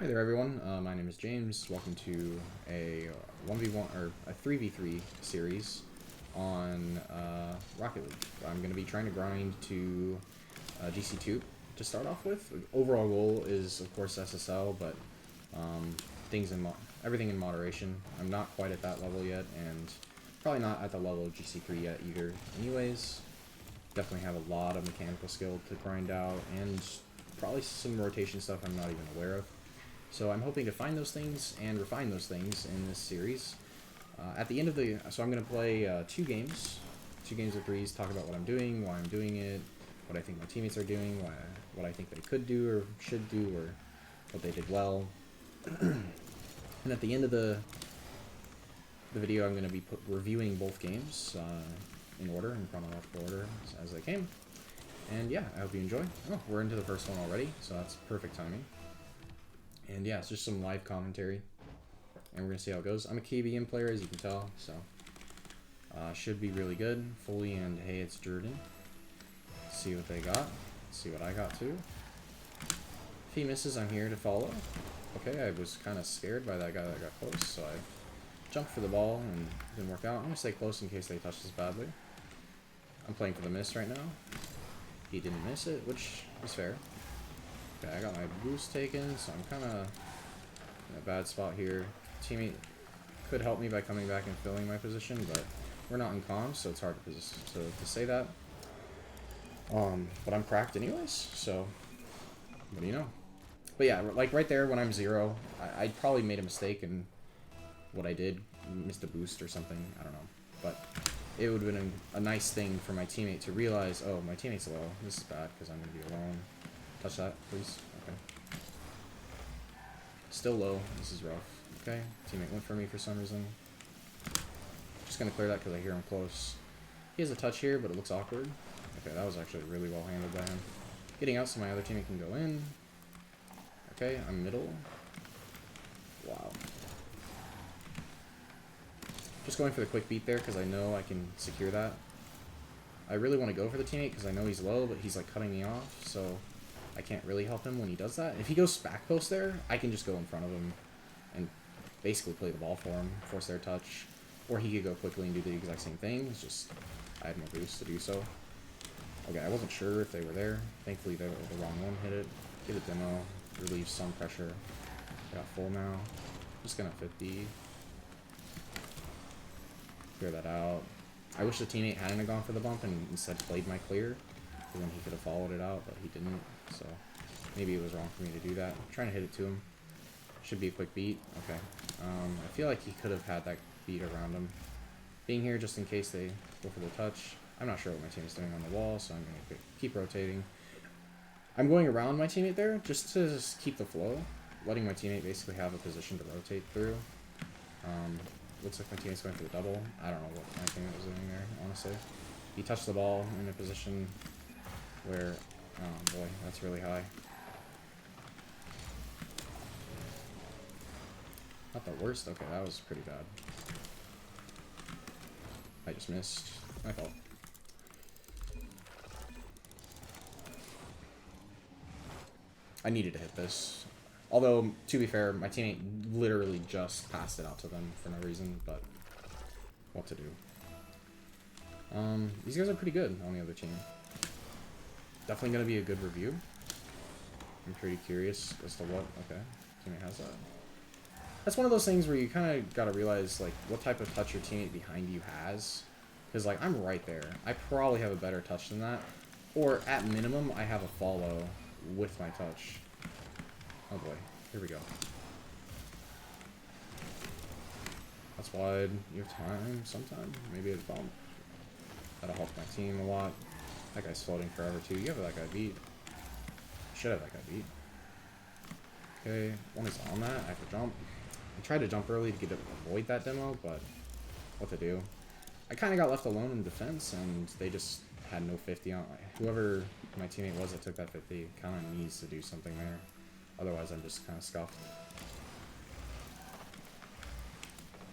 Hi there, everyone. My name is James. Welcome to a 1v1 or a 3v3 series on Rocket League. I'm going to be trying to grind to GC2 to start off with. Overall goal is, of course, SSL, but everything in moderation. I'm not quite at that level yet, and probably not at the level of GC3 yet either. Anyways, definitely have a lot of mechanical skill to grind out, and probably some rotation stuff I'm not even aware of. So I'm hoping to find those things and refine those things in this series. At the end of so I'm going to play two games of threes, talk about what I'm doing, why I'm doing it, what I think my teammates are doing, what I think they could do or should do, or what they did well. And at the end of the video, I'm going to be reviewing both games in order, in chronological order as they came. And yeah, I hope you enjoy. Oh, we're into the first one already, so that's perfect timing. And yeah, it's just some live commentary, and we're going to see how it goes. I'm a KBM player, as you can tell, so should be really good. Fully, and hey, it's Jordan. Let's see what they got. Let's see what I got too. If he misses, I'm here to follow. Okay, I was kind of scared by that guy that got close, so I jumped for the ball and it didn't work out. I'm going to stay close in case they touch this badly. I'm playing for the miss right now. He didn't miss it, which is fair. Okay, I got my boost taken, so I'm kind of in a bad spot here. Teammate could help me by coming back and filling my position, but we're not in comms, so it's hard to say that. But I'm cracked anyways, so what do you know? But yeah, like right there when I'm 0, I probably made a mistake in what I did, missed a boost or something, I don't know. But it would have been a nice thing for my teammate to realize, oh, my teammate's low, this is bad because I'm going to be alone. Touch that, please. Okay. Still low. This is rough. Okay. Teammate went for me for some reason. Just gonna clear that because I hear him close. He has a touch here, but it looks awkward. Okay, that was actually really well handled by him. Getting out so my other teammate can go in. Okay, I'm middle. Wow. Just going for the quick beat there because I know I can secure that. I really want to go for the teammate because I know he's low, but he's like cutting me off, so I can't really help him when he does that. If he goes back post there, I can just go in front of him and basically play the ball for him, force their touch. Or he could go quickly and do the exact same thing. It's just, I had no boost to do so. Okay, I wasn't sure if they were there. Thankfully, the wrong one hit it. Get a demo, relieve some pressure. I got full now. Just gonna 50. Clear that out. I wish the teammate hadn't gone for the bump and instead played my clear. Then he could have followed it out, but he didn't, so maybe it was wrong for me to do that. I'm trying to hit it to him. Should be a quick beat. Okay. I feel like he could have had that beat around him. Being here just in case they go for the touch. I'm not sure what my teammate's doing on the wall, so I'm going to keep rotating. I'm going around my teammate there just to keep the flow, letting my teammate basically have a position to rotate through. Looks like my teammate's going for the double. I don't know what my teammate was doing there, honestly. He touched the ball in a position where, oh boy, that's really high. Not the worst. Okay, that was pretty bad. I just missed. My fault. I needed to hit this. Although, to be fair, my teammate literally just passed it out to them for no reason, but what to do. These guys are pretty good on the other team. Definitely going to be a good review. I'm pretty curious as to what... Okay, teammate has that. That's one of those things where you kind of got to realize, like, what type of touch your teammate behind you has. Because, like, I'm right there. I probably have a better touch than that. Or, at minimum, I have a follow with my touch. Oh boy, here we go. That's wide. You have time sometime. Maybe a bump. That'll help my team a lot. That guy's floating forever too. You have that guy beat. Should have that guy beat. Okay, one is on that. I have to jump. I tried to jump early to avoid that demo, but what to do? I kind of got left alone in defense, and they just had no 50 on. Whoever my teammate was that took that 50 kind of needs to do something there. Otherwise, I'm just kind of scuffed.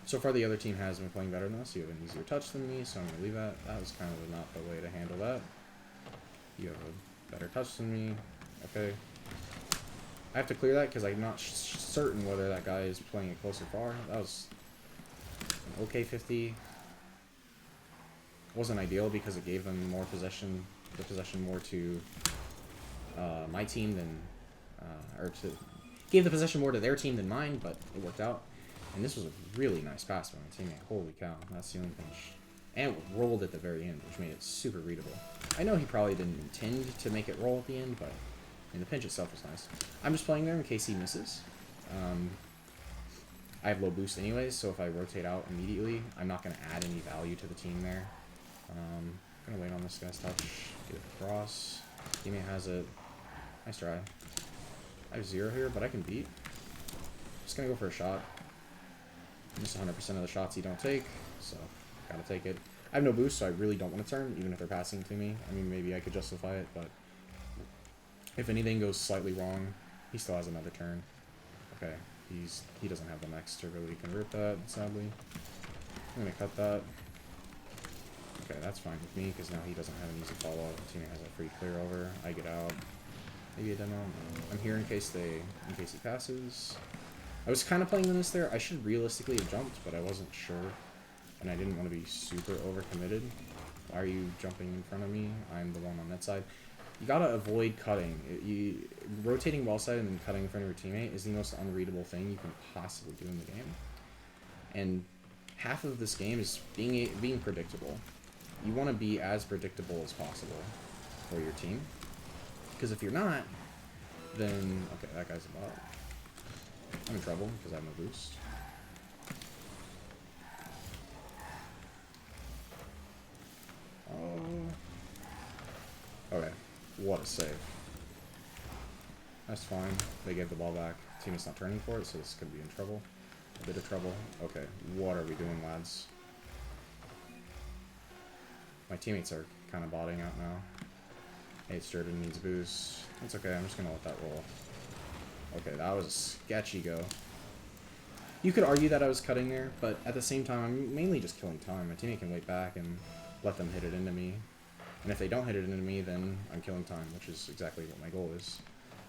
So far, the other team has been playing better than us. You have an easier touch than me, so I'm going to leave that. That was kind of not the way to handle that. You have a better touch than me. Okay. I have to clear that because I'm not certain whether that guy is playing it close or far. That was an okay 50. Wasn't ideal because it gave them more possession, the possession more to my team than, gave the possession more to their team than mine, but it worked out. And this was a really nice pass by my teammate. Holy cow, that ceiling finish. And it rolled at the very end, which made it super readable. I know he probably didn't intend to make it roll at the end, but the pinch itself was nice. I'm just playing there in case he misses. I have low boost anyways, so if I rotate out immediately, I'm not going to add any value to the team there. I'm going to wait on this guy's touch, get it across. Teammate has it. Nice try. I have 0 here, but I can beat. Just going to go for a shot. Miss 100% of the shots you don't take, so gotta take it. I have no boost, so I really don't want to turn, even if they're passing to me. I mean, maybe I could justify it, but if anything goes slightly wrong, he still has another turn. Okay, he doesn't have the max to really convert that, sadly. I'm gonna cut that. Okay, that's fine with me, because now he doesn't have an easy follow-up. Teammate has a free clear over. I get out. Maybe a demo. I'm here in case he passes. I was kind of playing this there. I should realistically have jumped, but I wasn't sure. And I didn't want to be super overcommitted. Why are you jumping in front of me? I'm the one on that side. You gotta avoid cutting. Rotating wall side and then cutting in front of your teammate is the most unreadable thing you can possibly do in the game. And half of this game is being predictable. You want to be as predictable as possible for your team. Because if you're not, then... Okay, that guy's about... I'm in trouble because I have no boost. Okay, what a save. That's fine. They gave the ball back. Teammate's not turning for it, so this could be in trouble. A bit of trouble. Okay, what are we doing, lads? My teammates are kind of botting out now. Hey, Sturden needs a boost. It's okay, I'm just going to let that roll. Okay, that was a sketchy go. You could argue that I was cutting there, but at the same time, I'm mainly just killing time. My teammate can wait back and let them hit it into me. And if they don't hit it into me, then I'm killing time, which is exactly what my goal is.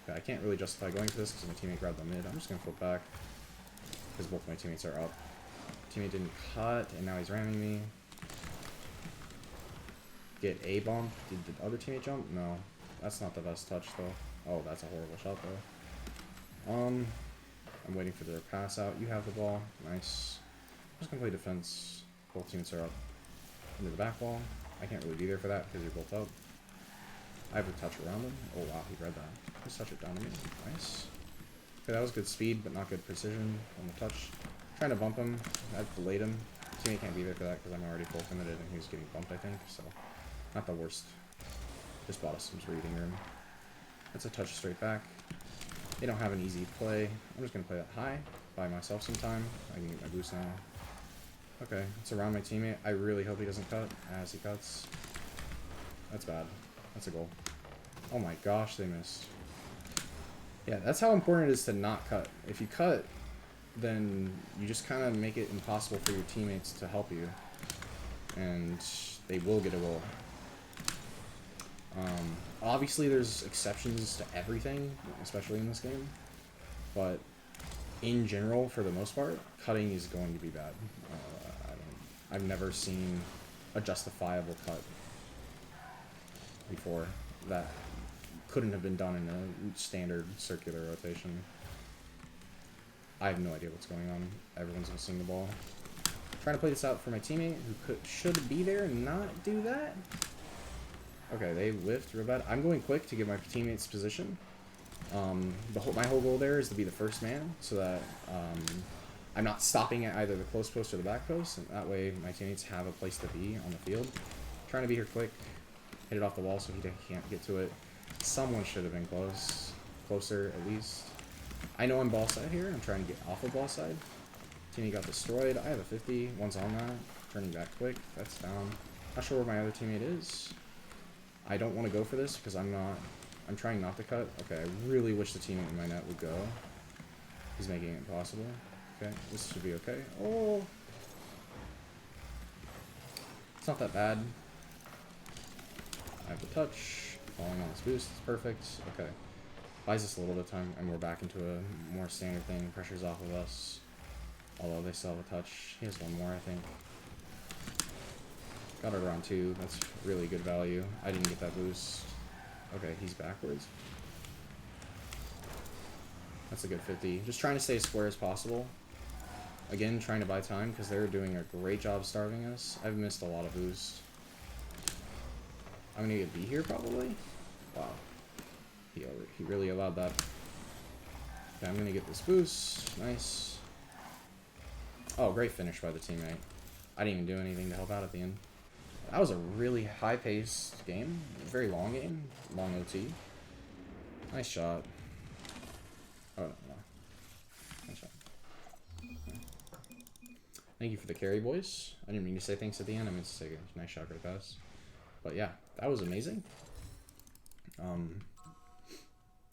Okay, I can't really justify going for this because my teammate grabbed the mid. I'm just going to flip back because both my teammates are up. Teammate didn't cut, and now he's ramming me. Get a bomb. Did the other teammate jump? No. That's not the best touch, though. Oh, that's a horrible shot, though. I'm waiting for their pass out. You have the ball. Nice. I'm just going to play defense. Both teammates are up into the back wall. I can't really be there for that because you're both up. I have a touch around him. Oh, wow, he read that. Just touch it down to me. Nice. Okay, that was good speed, but not good precision on the touch. Trying to bump him. I've delayed him. Teammate can't be there for that because I'm already full committed and he was getting bumped, I think. So, not the worst. Just bought us some breathing room. That's a touch straight back. They don't have an easy play. I'm just going to play that high by myself sometime. I can get my boost now. Okay, it's around my teammate. I really hope he doesn't cut as he cuts. That's bad. That's a goal. Oh my gosh, they missed. Yeah, that's how important it is to not cut. If you cut, then you just kind of make it impossible for your teammates to help you. And they will get a goal. Obviously, there's exceptions to everything, especially in this game. But in general, for the most part, cutting is going to be bad. I've never seen a justifiable cut before that couldn't have been done in a standard circular rotation. I have no idea what's going on. Everyone's missing the ball. Trying to play this out for my teammate who should be there and not do that. Okay, they lift real bad. I'm going quick to get my teammates position. My whole goal there is to be the first man so that I'm not stopping at either the close post or the back post, and that way my teammates have a place to be on the field. Trying to be here quick, hit it off the wall so he can't get to it. Someone should have been closer at least. I know I'm ball side here. I'm trying to get off of ball side. Teammate got destroyed. I have a 50. One's on that. Turning back quick. That's down. Not sure where my other teammate is. I don't want to go for this because I'm trying not to cut. Okay, I really wish the teammate in my net would go. He's making it impossible. Okay, this should be okay. Oh! It's not that bad. I have the touch. Falling on this boost. It's perfect. Okay. Buys us a little bit of time, and we're back into a more standard thing. Pressure's off of us. Although they still have a touch. He has one more, I think. Got it around 2. That's really good value. I didn't get that boost. Okay, he's backwards. That's a good 50. Just trying to stay as square as possible. Again, trying to buy time because they're doing a great job starving us. I've missed a lot of boost. I'm gonna get B here probably. Wow. He really allowed that. Okay, I'm gonna get this boost. Nice. Oh, great finish by the teammate. I didn't even do anything to help out at the end. That was a really high-paced game. Very long game. Long OT. Nice shot. Oh, no. Nice shot. Thank you for the carry, boys. I didn't mean to say thanks at the end. I meant to say a nice shot right pass. But yeah, that was amazing.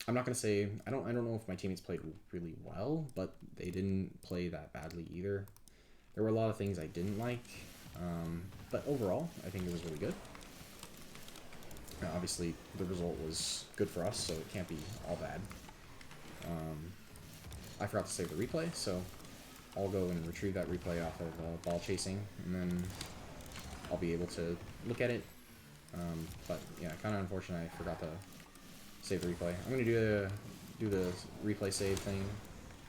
I'm not gonna say I don't know if my teammates played really well, but they didn't play that badly either. There were a lot of things I didn't like, but overall, I think it was really good. Now, obviously, the result was good for us, so it can't be all bad. I forgot to save the replay, so I'll go and retrieve that replay off of ball chasing, and then I'll be able to look at it. But yeah, kind of unfortunate I forgot to save the replay. I'm gonna do the replay save thing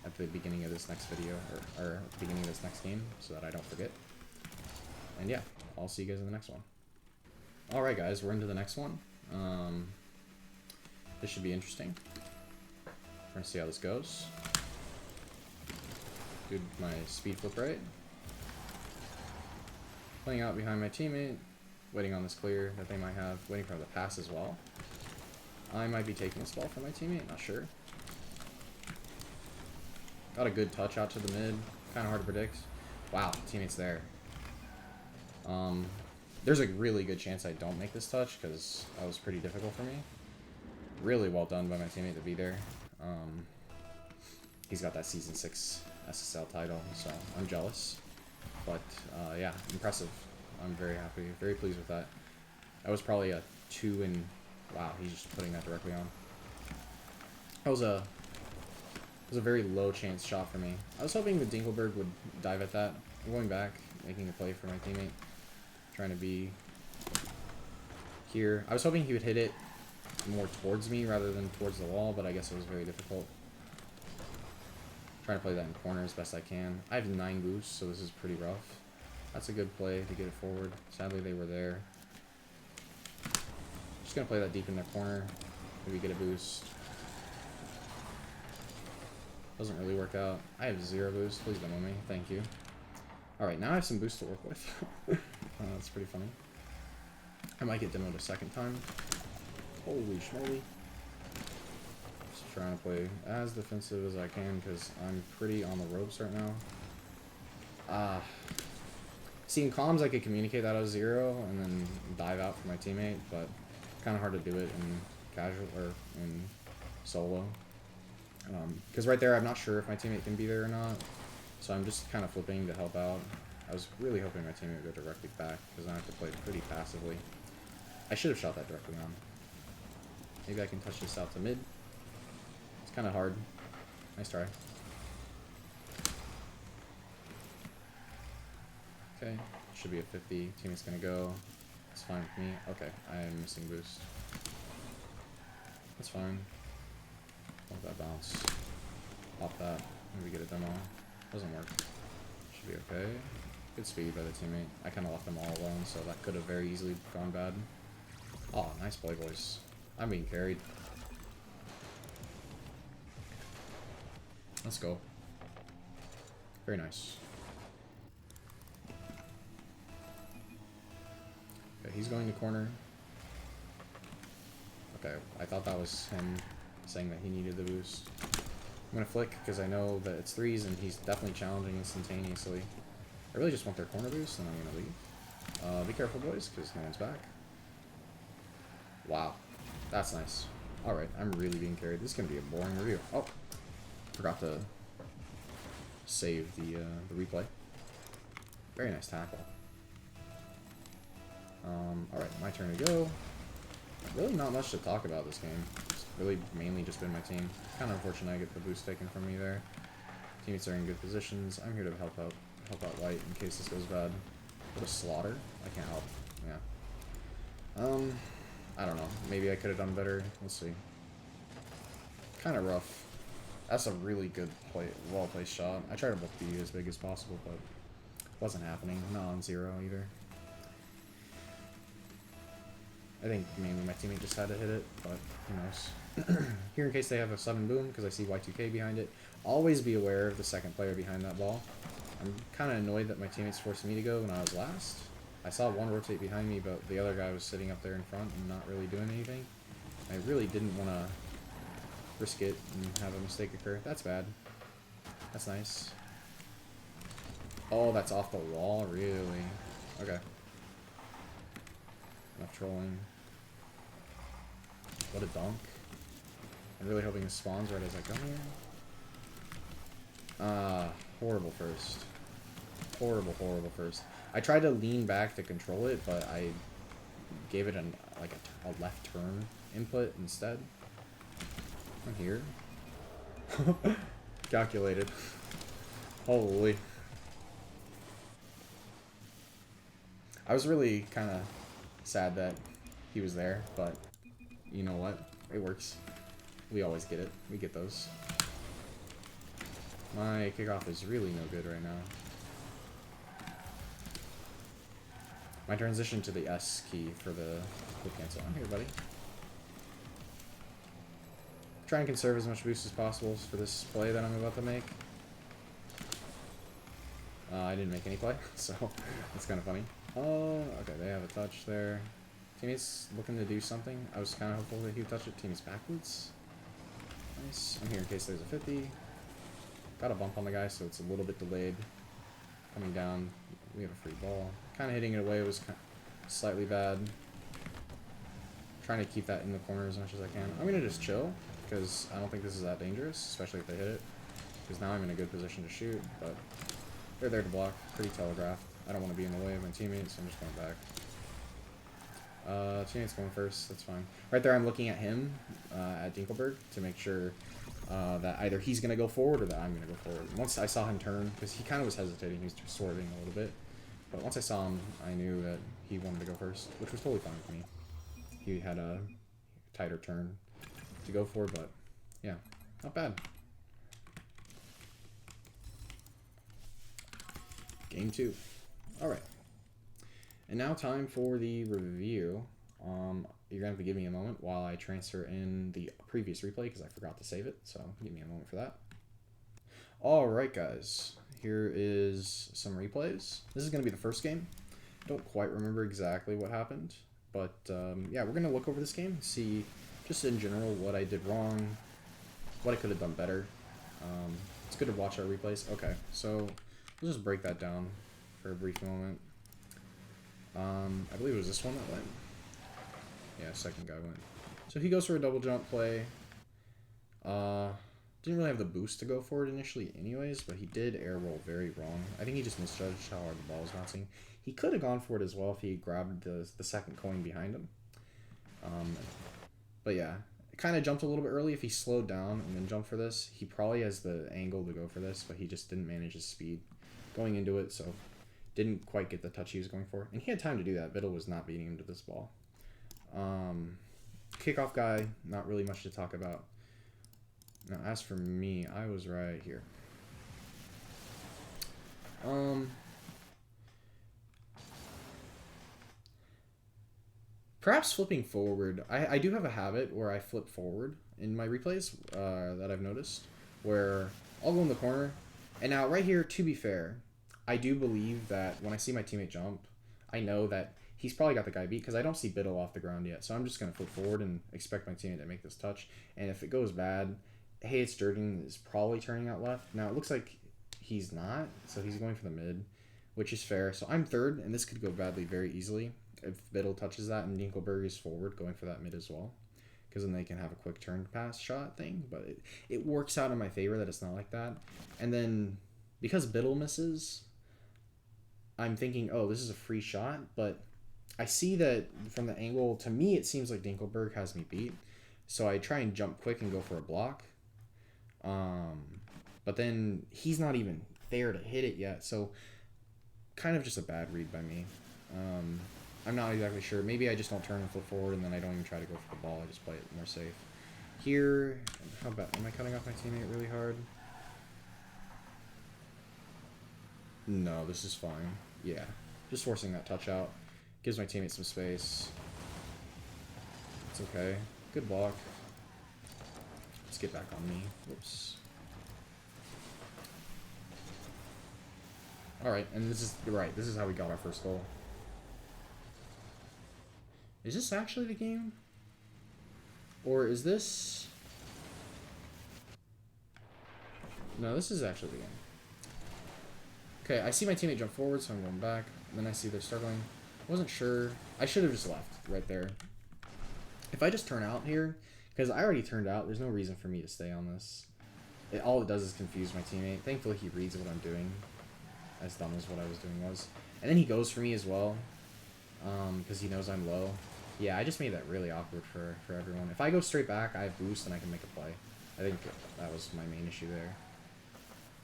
at the beginning of this next video, or at the beginning of this next game, so that I don't forget. And yeah, I'll see you guys in the next one. Alright guys, we're into the next one. This should be interesting. We're gonna see how this goes. Do my speed flip right. Playing out behind my teammate. Waiting on this clear that they might have. Waiting for the pass as well. I might be taking this ball from my teammate, not sure. Got a good touch out to the mid. Kind of hard to predict. Wow, teammate's there. There's a really good chance I don't make this touch because that was pretty difficult for me. Really well done by my teammate to be there. He's got that Season 6 SSL title, so I'm jealous. But yeah, impressive. I'm very happy, very pleased with that. That was probably a 2 and wow, he's just putting that directly on. That was a very low chance shot for me. I was hoping the Dinkelberg would dive at that. I'm going back, making a play for my teammate. Trying to be here. I was hoping he would hit it more towards me rather than towards the wall, but I guess it was very difficult. Trying to play that in corner as best I can. I have 9 boosts, so this is pretty rough. That's a good play to get it forward. Sadly, they were there. Just gonna play that deep in their corner. Maybe get a boost. Doesn't really work out. I have 0 boost. Please don't me. Thank you. Alright, now I have some boost to work with. That's pretty funny. I might get demoed a second time. Holy schmoly. Just trying to play as defensive as I can because I'm pretty on the ropes right now. See, in comms I could communicate that I was 0 and then dive out for my teammate, but kind of hard to do it in casual or in solo. Because right there I'm not sure if my teammate can be there or not, so I'm just kind of flipping to help out. I was really hoping my teammate would go directly back because I have to play pretty passively. I should have shot that directly on. Maybe I can touch this out to mid. It's kind of hard. Nice try. Okay, should be a 50. Teammate's gonna go. It's fine with me. Okay, I am missing boost. That's fine. Let that bounce. Pop that. Maybe get a demo. Doesn't work. Should be okay. Good speed by the teammate. I kind of left them all alone, so that could have very easily gone bad. Oh, nice play, boys. I'm being carried. Let's go. Very nice. Okay, he's going to corner. Okay, I thought that was him saying that he needed the boost. I'm gonna flick because I know that it's 3s and he's definitely challenging instantaneously. I really just want their corner boost and I'm gonna leave. Be careful, boys, because no one's back. Wow, that's nice. Alright, I'm really being carried. This is gonna be a boring review. Oh, forgot to save the replay. Very nice tackle. Alright, my turn to go. Really not much to talk about this game. Just really mainly just been my team. Kind of unfortunate I get the boost taken from me there. Teammates are in good positions. I'm here to help out White in case this goes bad. What a slaughter. I can't help. Yeah. I don't know. Maybe I could have done better. We'll see. Kind of rough. That's a really good play, well-placed shot. I tried to both be as big as possible, but it wasn't happening. Not on 0 either. I think mainly my teammate just had to hit it, but who knows. Here in case they have a sudden boom, because I see Y2K behind it. Always be aware of the second player behind that ball. I'm kind of annoyed that my teammates forced me to go when I was last. I saw one rotate behind me, but the other guy was sitting up there in front and not really doing anything. I really didn't want to risk it and have a mistake occur. That's bad. That's nice. Oh, that's off the wall? Really? Okay. Enough trolling. What a dunk. I'm really hoping it spawns right as I come here. Horrible first. Horrible, horrible first. I tried to lean back to control it, but I gave it a left turn input instead. I'm here. Calculated. Holy. I was really kind of sad that he was there, but you know what? It works. We always get it. We get those. My kickoff is really no good right now. My transition to the S key for the quick cancel. I'm here, buddy. Try and conserve as much boost as possible for this play that I'm about to make. I didn't make any play, so that's kind of funny. Oh, okay, they have a touch there. Teammates looking to do something. I was kind of hopeful that he would touch it. Teammates backwards. Nice. I'm here in case there's a 50. Got a bump on the guy, so it's a little bit delayed. Coming down, we have a free ball. Kind of hitting it away was slightly bad. Trying to keep that in the corner as much as I can. I'm going to just chill, because I don't think this is that dangerous, especially if they hit it. Because now I'm in a good position to shoot, but they're there to block. Pretty telegraphed. I don't want to be in the way of my teammates, so I'm just going back. Teammate's going first, that's fine. Right there I'm looking at him, at Dinkelberg, to make sure that either he's going to go forward or that I'm going to go forward. Once I saw him turn, because he kind of was hesitating, he was just swerving a little bit. But once I saw him, I knew that he wanted to go first, which was totally fine with me. He had a tighter turn to go for, but yeah, not bad. Game 2. Alright. And now time for the review. You're going to have to give me a moment while I transfer in the previous replay because I forgot to save it, so give me a moment for that. Alright guys, here is some replays. This is going to be the first game. Don't quite remember exactly what happened, but yeah, we're going to look over this game, see just in general what I did wrong, what I could have done better. It's good to watch our replays. Okay, so we'll just break that down for a brief moment. I believe it was this one that went. Yeah, second guy went. So he goes for a double jump play. Didn't really have the boost to go for it initially anyways, but he did air roll very wrong. I think he just misjudged how hard the ball was bouncing. He could have gone for it as well if he grabbed the second coin behind him. But yeah, kind of jumped a little bit early. If he slowed down and then jumped for this, he probably has the angle to go for this, but he just didn't manage his speed going into it, so didn't quite get the touch he was going for. And he had time to do that. Biddle was not beating him to this ball. Kickoff guy, not really much to talk about. Now, as for me, I was right here. Perhaps flipping forward. I do have a habit where I flip forward in my replays that I've noticed, where I'll go in the corner. And now, right here, to be fair, I do believe that when I see my teammate jump, I know that he's probably got the guy beat because I don't see Biddle off the ground yet. So I'm just going to flip forward and expect my teammate to make this touch. And if it goes bad, hey, it's Durden is probably turning out left. Now, it looks like he's not, so he's going for the mid, which is fair. So I'm third, and this could go badly very easily if Biddle touches that and Dinkelberg is forward going for that mid as well, because then they can have a quick turn pass shot thing. But it works out in my favor that it's not like that. And then because Biddle misses, I'm thinking, oh, this is a free shot, but I see that from the angle, to me, it seems like Dinkelberg has me beat. So I try and jump quick and go for a block. But then he's not even there to hit it yet. So kind of just a bad read by me. I'm not exactly sure. Maybe I just don't turn and flip forward, and then I don't even try to go for the ball. I just play it more safe. Here, how bad? Am I cutting off my teammate really hard? No, this is fine. Yeah, just forcing that touch out. Gives my teammate some space. It's okay. Good block. Let's get back on me. Whoops. Alright, and this is right. This is how we got our first goal. Is this actually the game? Or is this... No, this is actually the game. Okay, I see my teammate jump forward, so I'm going back. And then I see they're struggling. I wasn't sure. I should have just left right there. If I just turn out here, because I already turned out, there's no reason for me to stay on this. All it does is confuse my teammate. Thankfully, he reads what I'm doing. As dumb as what I was doing was. And then he goes for me as well. Because he knows I'm low. Yeah, I just made that really awkward for everyone. If I go straight back, I boost and I can make a play. I think that was my main issue there.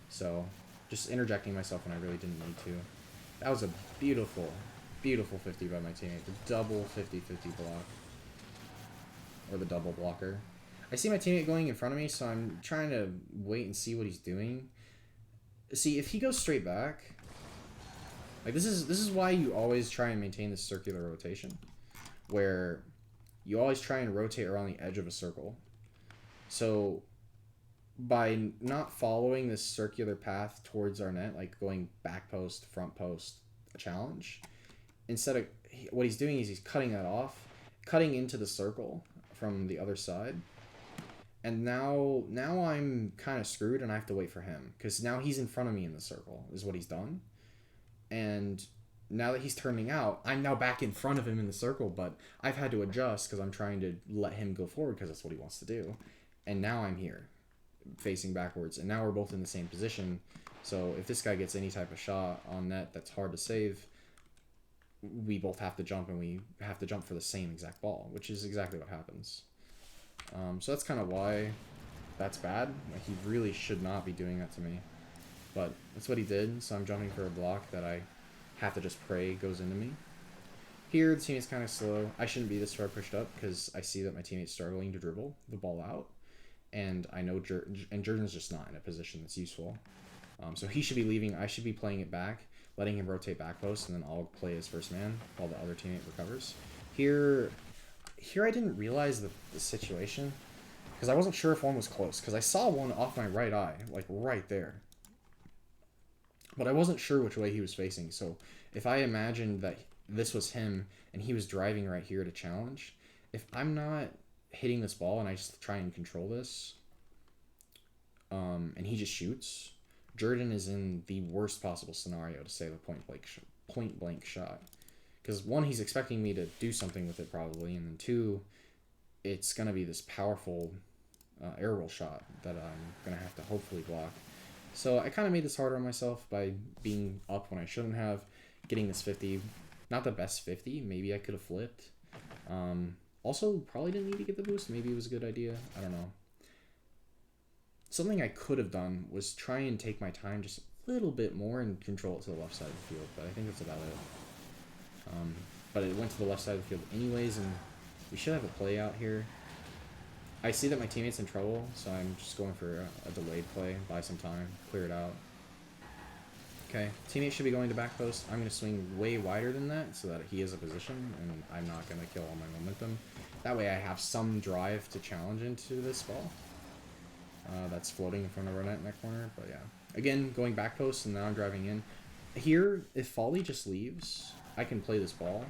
So, just interjecting myself when I really didn't need to. That was a beautiful, beautiful 50 by my teammate. The double 50-50 block. Or the double blocker. I see my teammate going in front of me, so I'm trying to wait and see what he's doing. See, if he goes straight back... Like, this is why you always try and maintain this circular rotation. Where you always try and rotate around the edge of a circle. So, by not following this circular path towards our net, like going back post, front post, a challenge, instead of... What he's doing is he's cutting that off, cutting into the circle from the other side. And now I'm kind of screwed and I have to wait for him. Because now he's in front of me in the circle, is what he's done. And now that he's turning out, I'm now back in front of him in the circle, but I've had to adjust because I'm trying to let him go forward because that's what he wants to do. And now I'm here, facing backwards. And now we're both in the same position. So if this guy gets any type of shot on net that's hard to save, we both have to jump, and we have to jump for the same exact ball, which is exactly what happens. So that's kind of why that's bad. Like, he really should not be doing that to me. But that's what he did, so I'm jumping for a block that I have to just pray goes into me. Here, the teammate's kind of slow. I shouldn't be this far pushed up because I see that my teammate's struggling to dribble the ball out. And I know Jordan's just not in a position that's useful. So he should be leaving. I should be playing it back, letting him rotate back post, and then I'll play as first man while the other teammate recovers. Here I didn't realize the situation because I wasn't sure if one was close because I saw one off my right eye, like right there. But I wasn't sure which way he was facing, so if I imagined that this was him and he was driving right here to challenge, if I'm not hitting this ball and I just try and control this, and he just shoots, Jordan is in the worst possible scenario to save a point blank shot. Because one, he's expecting me to do something with it probably, and then two, it's going to be this powerful air roll shot that I'm going to have to hopefully block. So I kind of made this harder on myself by being up when I shouldn't have, getting this 50. Not the best 50. Maybe I could have flipped. Also, probably didn't need to get the boost. Maybe it was a good idea. I don't know. Something I could have done was try and take my time just a little bit more and control it to the left side of the field. But I think that's about it. But it went to the left side of the field anyways, and we should have a play out here. I see that my teammate's in trouble, so I'm just going for a delayed play, buy some time, clear it out. Okay, teammate should be going to back post. I'm going to swing way wider than that so that he has a position, and I'm not going to kill all my momentum. That way I have some drive to challenge into this ball. That's floating in front of our net in that corner, but yeah. Again, going back post, and now I'm driving in. Here, if Folly just leaves, I can play this ball.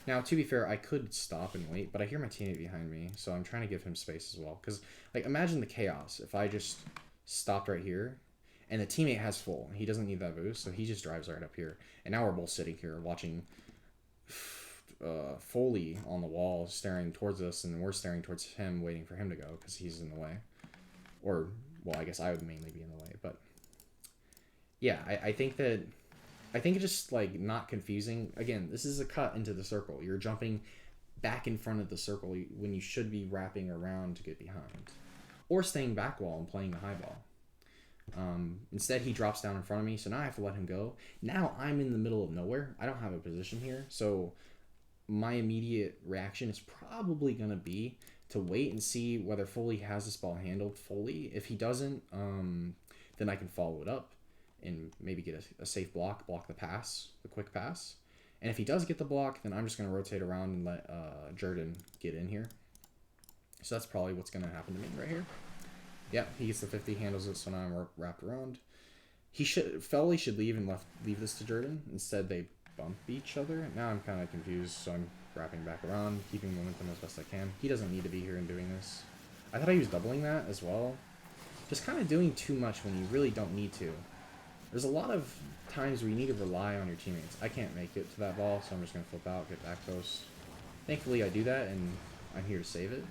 Now, to be fair, I could stop and wait, but I hear my teammate behind me, so I'm trying to give him space as well. Because, like, imagine the chaos if I just stopped right here, and the teammate has full. He doesn't need that boost, so he just drives right up here. And now we're both sitting here watching Foley on the wall staring towards us, and we're staring towards him, waiting for him to go, because he's in the way. Or, well, I guess I would mainly be in the way, but... Yeah, I think it's just, like, not confusing. Again, this is a cut into the circle. You're jumping back in front of the circle when you should be wrapping around to get behind. Or staying back wall and playing the high ball. Instead, he drops down in front of me, so now I have to let him go. Now I'm in the middle of nowhere. I don't have a position here, so my immediate reaction is probably going to be to wait and see whether Foley has this ball handled fully. If he doesn't, then I can follow it up and maybe get a safe block the pass, the quick pass. And if he does get the block, then I'm just going to rotate around and let Jordan get in here. So that's probably what's going to happen to me right here. Yep, he gets the 50, handles it, so now I'm wrapped around. Foley should leave and leave this to Jordan. Instead, they bump each other. Now I'm kind of confused, so I'm wrapping back around, keeping momentum as best I can. He doesn't need to be here and doing this. I thought he was doubling that as well. Just kind of doing too much when you really don't need to. There's a lot of times where you need to rely on your teammates. I can't make it to that ball, so I'm just going to flip out, get back post. Thankfully, I do that, and I'm here to save it.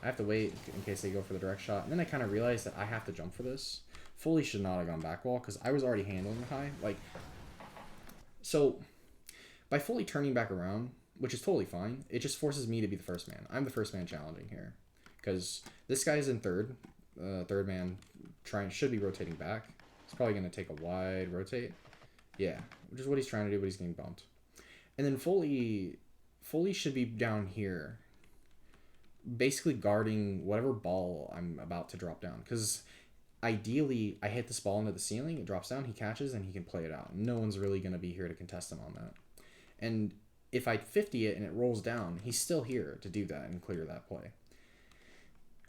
I have to wait in case they go for the direct shot. And then I kind of realized that I have to jump for this. Foley should not have gone back wall because I was already handling the high. So by Foley turning back around, which is totally fine, it just forces me to be the first man. I'm the first man challenging here because this guy is in third. Third man should be rotating back. He's probably going to take a wide rotate. Yeah, which is what he's trying to do, but he's getting bumped. And then Foley should be down here, basically guarding whatever ball I'm about to drop down. Because ideally, I hit this ball into the ceiling, it drops down, he catches, and he can play it out. No one's really going to be here to contest him on that. And if I 50 it and it rolls down, he's still here to do that and clear that play.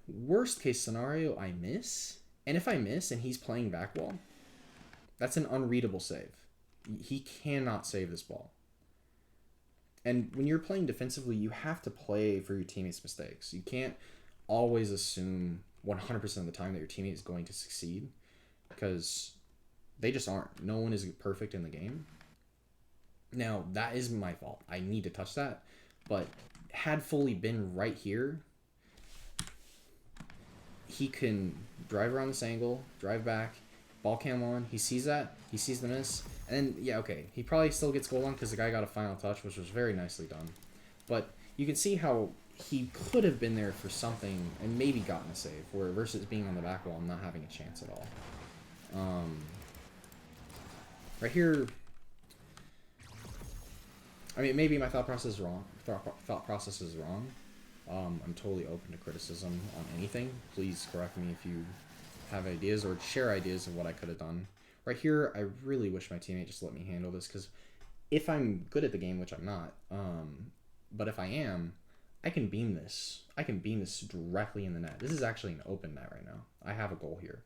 Worst case scenario, I miss. And if I miss and he's playing back wall, that's an unreadable save. He cannot save this ball. And when you're playing defensively, you have to play for your teammates' mistakes. You can't always assume 100% of the time that your teammate is going to succeed because they just aren't. No one is perfect in the game. Now, that is my fault. I need to touch that. But had Foley been right here, he can drive around this angle, drive back, ball cam on. He sees that. He sees the miss. And then, yeah, okay. He probably still gets goal on because the guy got a final touch, which was very nicely done. But you can see how he could have been there for something and maybe gotten a save, where versus being on the back wall and not having a chance at all. Right here, I mean, maybe my thought process is wrong. I'm totally open to criticism on anything. Please correct me if you have ideas or share ideas of what I could have done. Right here, I really wish my teammate just let me handle this because if I'm good at the game, which I'm not, but if I am, I can beam this. I can beam this directly in the net. This is actually an open net right now. I have a goal here.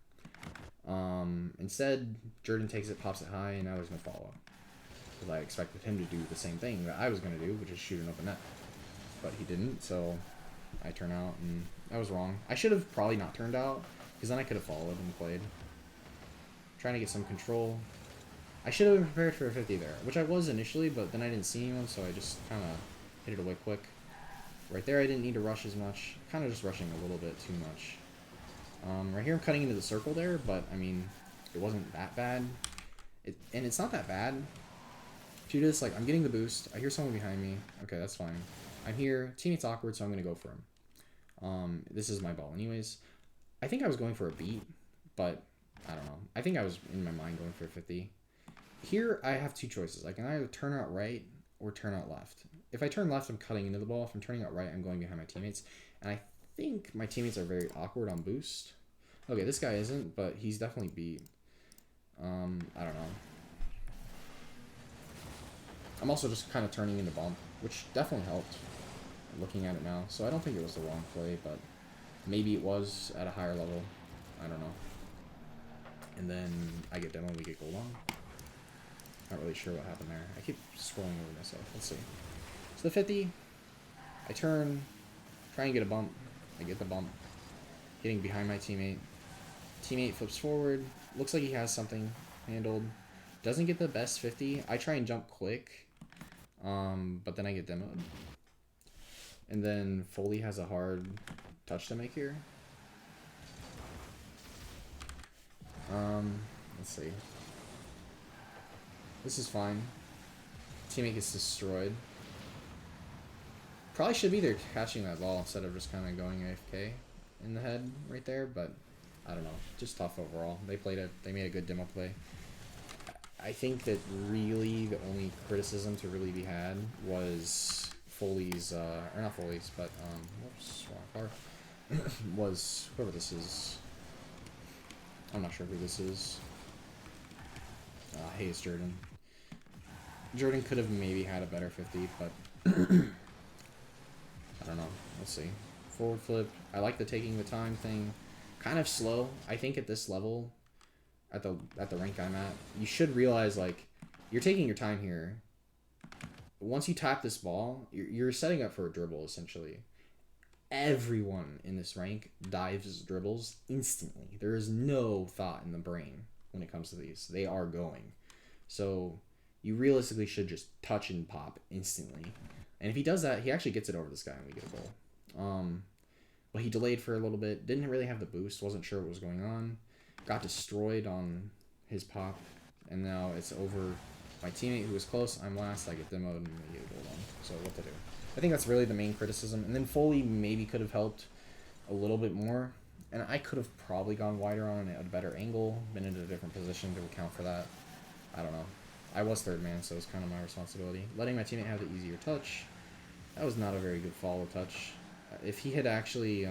Instead, Jordan takes it, pops it high, and now there's no follow-up. Because I expected him to do the same thing that I was going to do, which is shoot an open net. But he didn't, so I turn out, and I was wrong. I should have probably not turned out, because then I could have followed and played. Trying to get some control. I should have been prepared for a 50 there, which I was initially, but then I didn't see anyone, so I just kind of hit it away quick. Right there, I didn't need to rush as much. Kind of just rushing a little bit too much. Right here, I'm cutting into the circle there, but, I mean, it wasn't that bad. And it's not that bad. If you do this, like, I'm getting the boost. I hear someone behind me. Okay, that's fine. I'm here. Teammate's awkward, so I'm going to go for him. This is my ball anyways. I think I was going for a beat, but I don't know. I think I was, in my mind, going for a 50. Here, I have two choices. I can either turn out right or turn out left. If I turn left, I'm cutting into the ball. If I'm turning out right, I'm going behind my teammates. And I think my teammates are very awkward on boost. Okay, this guy isn't, but he's definitely beat. I don't know. I'm also just kind of turning into bump, which definitely helped looking at it now. So I don't think it was the wrong play, but maybe it was at a higher level. I don't know. And then I get demo, we get goal on. Not really sure what happened there. I keep scrolling over myself. Let's see. So the 50, I turn, try and get a bump. I get the bump. Getting behind my teammate. Teammate flips forward. Looks like he has something handled. Doesn't get the best 50. I try and jump quick. But then I get demoed. And then Foley has a hard touch to make here. Let's see. This is fine. Teammate gets destroyed. Probably should be there catching that ball instead of just kind of going AFK in the head right there, but I don't know. Just tough overall. They made a good demo play. I think that really the only criticism to really be had was Foley's, or not Foley's, but, whoops, wrong car, was whoever this is. I'm not sure who this is. Hey, it's Jordan. Jordan could have maybe had a better 50, but I don't know. We'll see. Forward flip. I like the taking the time thing. Kind of slow. I think at this level, at the rank I'm at, you should realize, like, you're taking your time here. Once you tap this ball, you're setting up for a dribble, essentially. Everyone in this rank dives dribbles instantly. There is no thought in the brain when it comes to these. They are going. So you realistically should just touch and pop instantly. And if he does that, he actually gets it over this guy and we get a goal. But he delayed for a little bit. Didn't really have the boost. Wasn't sure what was going on. Got destroyed on his pop. And now it's over my teammate who was close. I'm last. I get demoed and we get a goal on. So what to do? I think that's really the main criticism. And then Foley maybe could have helped a little bit more. And I could have probably gone wider on a better angle. Been in a different position to account for that. I don't know. I was third man, so it was kind of my responsibility. Letting my teammate have the easier touch. That was not a very good follow touch. If he had actually, if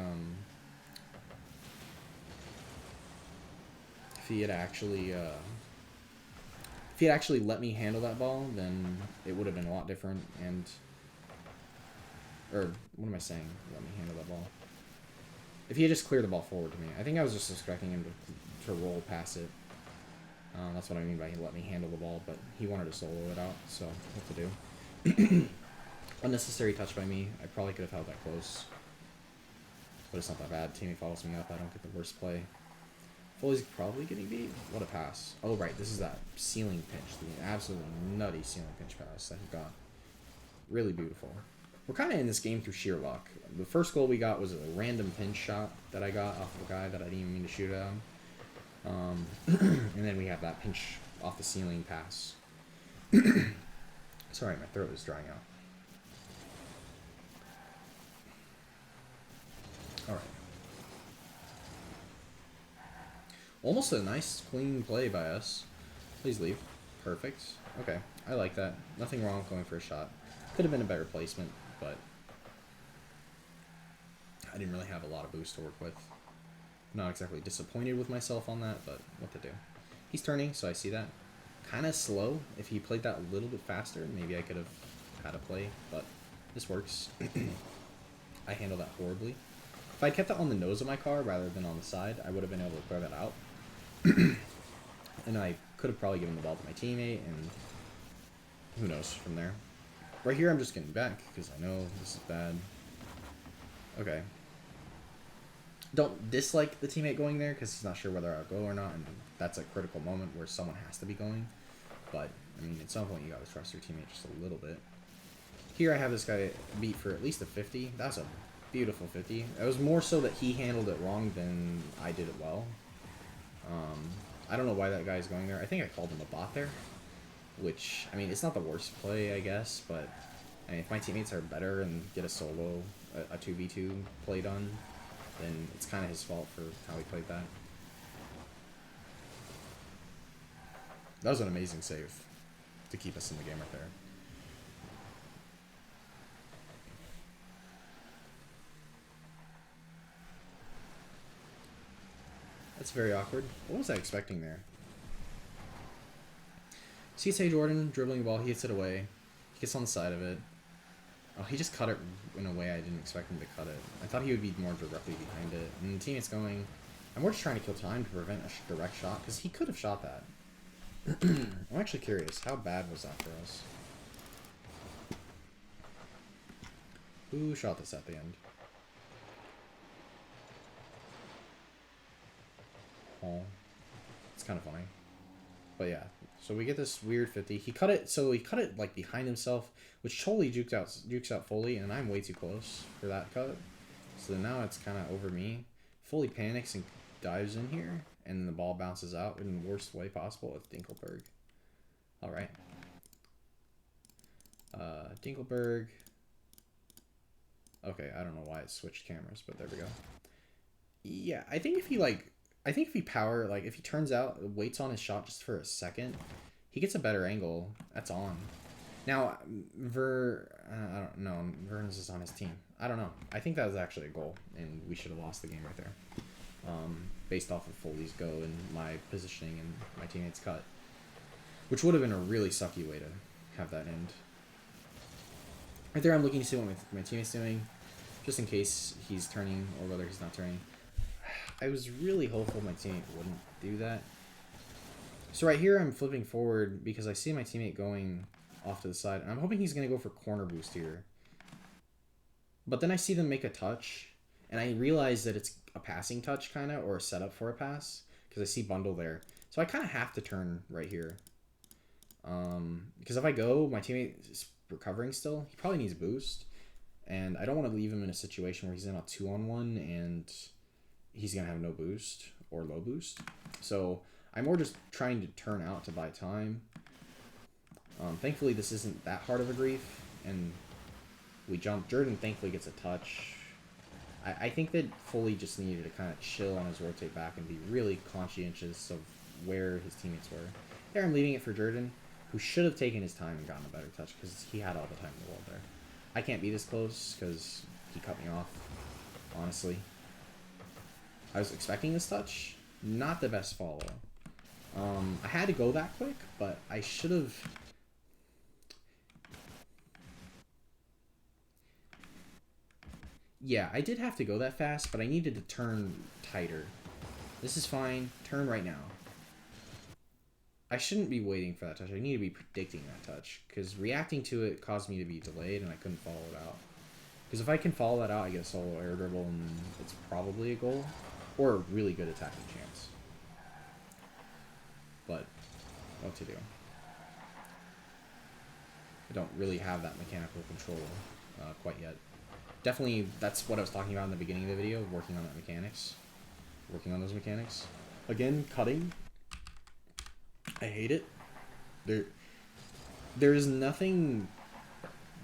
he had actually let me handle that ball, then it would have been a lot different. And, or what am I saying? Let me handle that ball. If he had just cleared the ball forward to me, I think I was just expecting him to roll past it. That's what I mean by he let me handle the ball, but he wanted to solo it out, so what to do. Unnecessary touch by me. I probably could have held that close. But it's not that bad. Teammate follows me up. I don't get the worst play. Foley's probably getting beat. What a pass. Oh, right. This is that ceiling pinch. The absolutely nutty ceiling pinch pass that he got. Really beautiful. We're kind of in this game through sheer luck. The first goal we got was a random pinch shot that I got off of a guy that I didn't even mean to shoot at him. And then we have that pinch off the ceiling pass. Sorry, my throat is drying out. Alright. Almost a nice, clean play by us. Please leave. Perfect. Okay, I like that. Nothing wrong with going for a shot. Could have been a better placement, but I didn't really have a lot of boost to work with. Not exactly disappointed with myself on that, but what to do. He's turning, so I see that. Kind of slow. If he played that a little bit faster, maybe I could have had a play, but this works. I handle that horribly. If I kept that on the nose of my car rather than on the side, I would have been able to clear that out. And I could have probably given the ball to my teammate, and who knows from there. Right here, I'm just getting back, because I know this is bad. Okay. Don't dislike the teammate going there, because he's not sure whether I'll go or not, and that's a critical moment where someone has to be going. But, I mean, at some point, you gotta trust your teammate just a little bit. Here, I have this guy beat for at least a 50. That's a beautiful 50. It was more so that he handled it wrong than I did it well. I don't know why that guy's going there. I think I called him a bot there, which, I mean, it's not the worst play, I guess, but I mean, if my teammates are better and get a solo, a 2v2 play done, then it's kind of his fault for how he played that. That was an amazing save to keep us in the game right there. That's very awkward. What was I expecting there? CSA Jordan dribbling the ball, he hits it away. He gets on the side of it. Oh, he just cut it in a way I didn't expect him to cut it. I thought he would be more directly behind it. And the teammate's going... And we're just trying to kill time to prevent a direct shot, because he could have shot that. I'm actually curious, how bad was that for us? Who shot this at the end? Oh, it's kind of funny. But yeah, so we get this weird 50. He cut it, so he cut it like behind himself, which totally jukes out Foley, and I'm way too close for that cut. So now it's kind of over me. Foley panics and dives in here, and the ball bounces out in the worst way possible with Dinkelberg. All right. Dinkelberg. Okay, I don't know why it switched cameras, but there we go. Yeah, I think if he power, like if he turns out, waits on his shot just for a second, he gets a better angle. That's on. Now, I don't know. Vern's is on his team. I don't know. I think that was actually a goal, and we should have lost the game right there. Based off of Foley's go and my positioning and my teammate's cut. Which would have been a really sucky way to have that end. Right there, I'm looking to see what my teammate's doing, just in case he's turning or whether he's not turning. I was really hopeful my teammate wouldn't do that. So right here, I'm flipping forward because I see my teammate going off to the side, and I'm hoping he's going to go for corner boost here. But then I see them make a touch, and I realize that it's a passing touch, kind of, or a setup for a pass, because I see bundle there. So I kind of have to turn right here. Because if I go, my teammate is recovering still. He probably needs boost, and I don't want to leave him in a situation where he's in a 2-on-1 and he's going to have no boost or low boost. So I'm more just trying to turn out to buy time. Thankfully, this isn't that hard of a grief, and we jump. Jordan thankfully gets a touch. I think that Foley just needed to kind of chill on his rotate back and be really conscientious of where his teammates were. There, I'm leaving it for Jordan, who should have taken his time and gotten a better touch because he had all the time in the world there. I can't be this close because he cut me off, honestly. I was expecting this touch. Not the best follow. I had to go that quick, but I should have... Yeah, I did have to go that fast, but I needed to turn tighter. This is fine. Turn right now. I shouldn't be waiting for that touch. I need to be predicting that touch, because reacting to it caused me to be delayed, and I couldn't follow it out. Because if I can follow that out, I get a solo air dribble, and it's probably a goal, or a really good attacking chance. But what to do? I don't really have that mechanical control quite yet. Definitely, that's what I was talking about in the beginning of the video, working on that mechanics. Working on those mechanics. Again, cutting. I hate it. There is nothing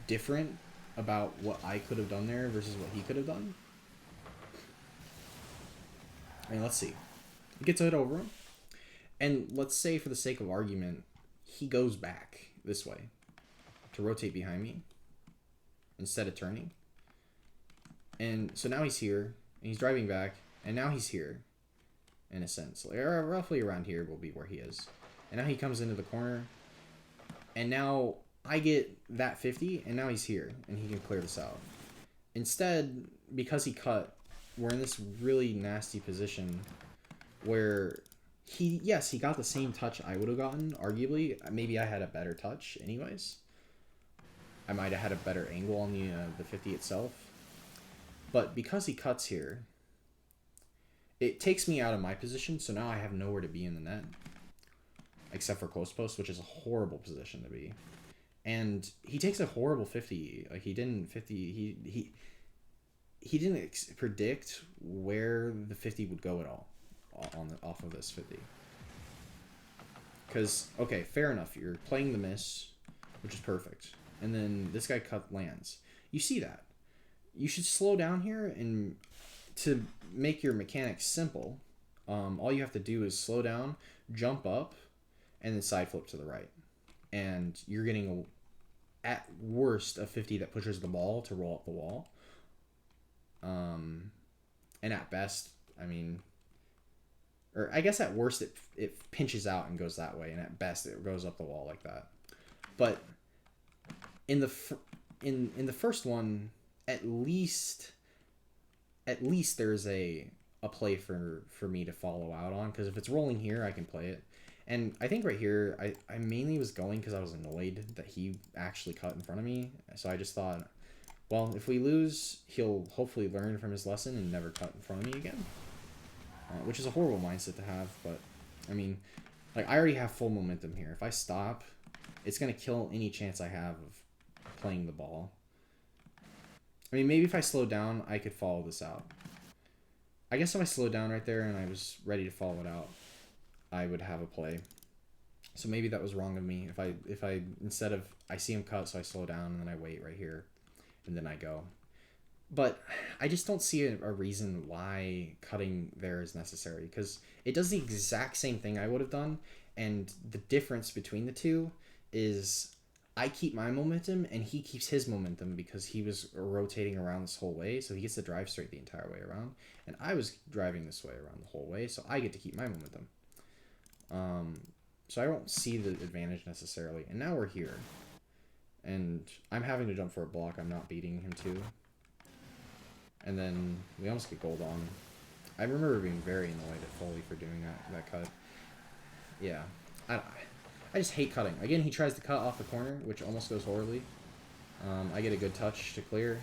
different about what I could have done there versus what he could have done. I mean, let's see. He gets it over him. And let's say, for the sake of argument, he goes back this way to rotate behind me instead of turning. And so now he's here, and he's driving back, and now he's here, in a sense. Like, roughly around here will be where he is. And now he comes into the corner, and now I get that 50, and now he's here, and he can clear this out. Instead, because he cut, we're in this really nasty position where he got the same touch I would have gotten, arguably. Maybe I had a better touch anyways. I might have had a better angle on the 50 itself. But because he cuts here, it takes me out of my position, so now I have nowhere to be in the net. Except for close post, which is a horrible position to be. And he takes a horrible 50. Like, he didn't 50... He didn't predict where the 50 would go at all off of this 50. Because, okay, fair enough. You're playing the miss, which is perfect. And then this guy lands. You see that. You should slow down here, and to make your mechanics simple, all you have to do is slow down, jump up, and then side flip to the right. And you're getting, at worst, a 50 that pushes the ball to roll up the wall. And at best, I mean, or I guess at worst it pinches out and goes that way, and at best it goes up the wall like that. But in the first one, at least there's a play for me to follow out on, because if it's rolling here, I can play it. And I think right here, I mainly was going because I was annoyed that he actually cut in front of me. So I just thought, well, if we lose, he'll hopefully learn from his lesson and never cut in front of me again. Which is a horrible mindset to have, but, I mean, like, I already have full momentum here. If I stop, it's going to kill any chance I have of playing the ball. I mean, maybe if I slow down, I could follow this out. I guess if I slowed down right there and I was ready to follow it out, I would have a play. So maybe that was wrong of me. If I instead of, I see him cut, so I slow down and then I wait right here and then I go. But I just don't see a reason why cutting there is necessary, because it does the exact same thing I would have done, and the difference between the two is I keep my momentum and he keeps his momentum because he was rotating around this whole way, so he gets to drive straight the entire way around, and I was driving this way around the whole way, so I get to keep my momentum. So I don't see the advantage necessarily, and now we're here, and I'm having to jump for a block I'm not beating him to. And then we almost get gold on. I remember being very annoyed at Foley for doing that cut. Yeah. I just hate cutting. Again, he tries to cut off the corner, which almost goes horribly. I get a good touch to clear.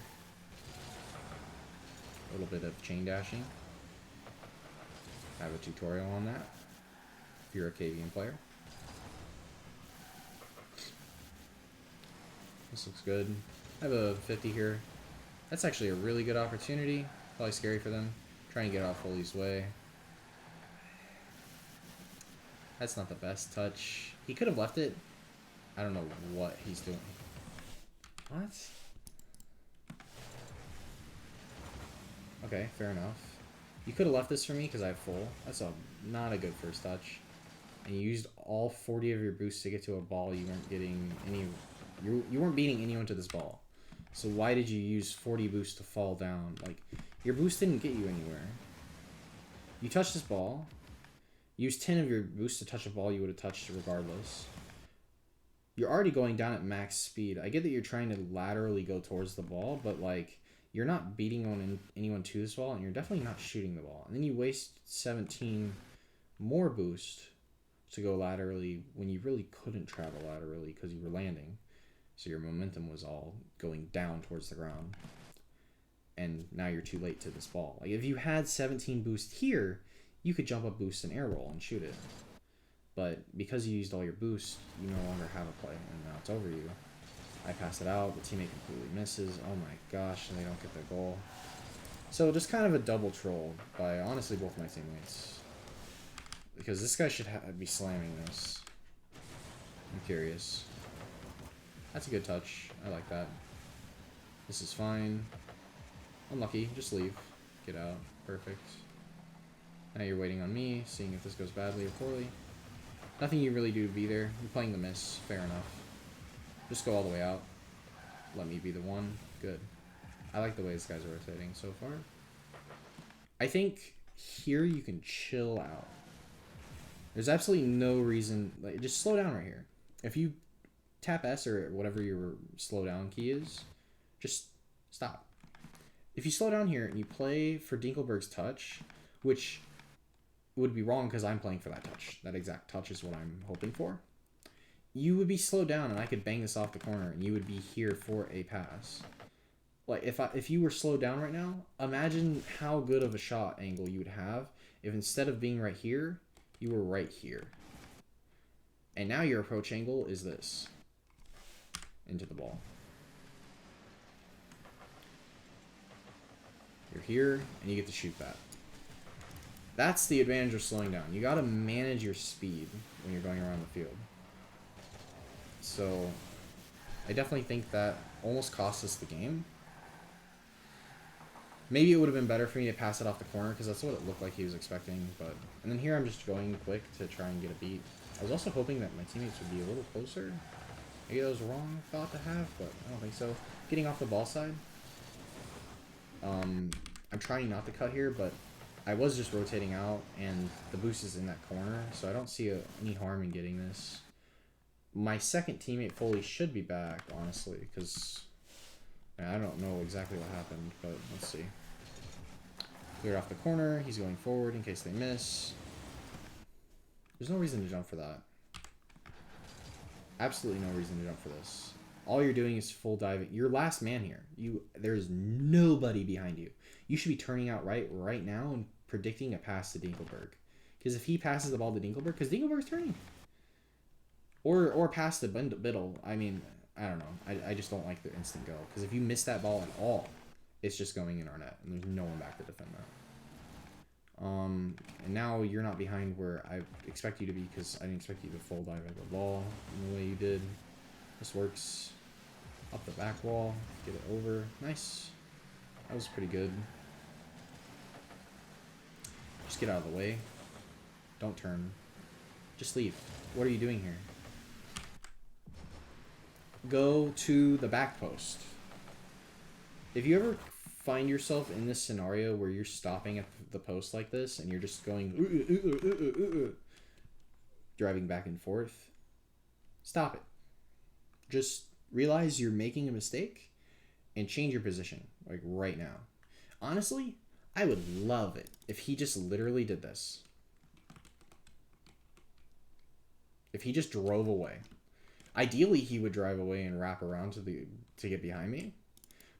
A little bit of chain dashing. I have a tutorial on that if you're a KBM player. This looks good. I have a 50 here. That's actually a really good opportunity. Probably scary for them. Trying to get off Foley's way. That's not the best touch. He could have left it. I don't know what he's doing. What? Okay, fair enough. You could have left this for me because I have full. That's not a good first touch. And you used all 40 of your boosts to get to a ball you weren't getting any... You weren't beating anyone to this ball. So why did you use 40 boosts to fall down? Like, your boost didn't get you anywhere. You touched this ball. Use 10 of your boosts to touch a ball you would have touched regardless. You're already going down at max speed. I get that you're trying to laterally go towards the ball, but, like, you're not beating anyone to this ball, and you're definitely not shooting the ball. And then you waste 17 more boost to go laterally when you really couldn't travel laterally because you were landing. So your momentum was all going down towards the ground. And now you're too late to this ball. Like, if you had 17 boost here, you could jump up boost and air roll and shoot it. But because you used all your boost, you no longer have a play, and now it's over you. I pass it out, the teammate completely misses. Oh my gosh, and they don't get the goal. So just kind of a double troll by, honestly, both my teammates. Because this guy should be slamming this. I'm curious. That's a good touch. I like that. This is fine. Unlucky. Just leave. Get out. Perfect. Now you're waiting on me, seeing if this goes badly or poorly. Nothing you really do to be there. You're playing the miss. Fair enough. Just go all the way out. Let me be the one. Good. I like the way this guy's rotating so far. I think here you can chill out. There's absolutely no reason. Like, just slow down right here. If you tap S or whatever your slow down key is, just stop. If you slow down here and you play for Dinkelberg's touch, which would be wrong because I'm playing for that touch. That exact touch is what I'm hoping for. You would be slowed down and I could bang this off the corner and you would be here for a pass. Like, if you were slowed down right now, imagine how good of a shot angle you would have if instead of being right here, you were right here. And now your approach angle is this. Into the ball. You're here, and you get to shoot that. That's the advantage of slowing down. You got to manage your speed when you're going around the field. So, I definitely think that almost cost us the game. Maybe it would have been better for me to pass it off the corner, because that's what it looked like he was expecting. But and then here I'm just going quick to try and get a beat. I was also hoping that my teammates would be a little closer. Maybe that was a wrong thought to have, but I don't think so. Getting off the ball side. I'm trying not to cut here, but I was just rotating out, and the boost is in that corner, so I don't see any harm in getting this. My second teammate, Foley, should be back, honestly, because I don't know exactly what happened, but let's see. Clear off the corner. He's going forward in case they miss. There's no reason to jump for that. Absolutely no reason to jump for this. All you're doing is full diving. You're last man here. There's nobody behind you. You should be turning out right now and predicting a pass to Dinkelberg. Because if he passes the ball to Dinkelberg, because Dinkelberg's turning. Or pass to Biddle. I mean, I don't know. I just don't like the instant go. Because if you miss that ball at all, it's just going in our net. And there's no one back to defend that. And now you're not behind where I expect you to be, because I didn't expect you to full dive at the ball in the way you did. This works. Up the back wall. Get it over. Nice. That was pretty good. Just get out of the way. Don't turn. Just leave. What are you doing here? Go to the back post. If you ever find yourself in this scenario where you're stopping at the post like this and you're just going driving back and forth, stop it. Just realize you're making a mistake and change your position, like right now. Honestly, I would love it if he just literally did this. If he just drove away. Ideally, he would drive away and wrap around to get behind me.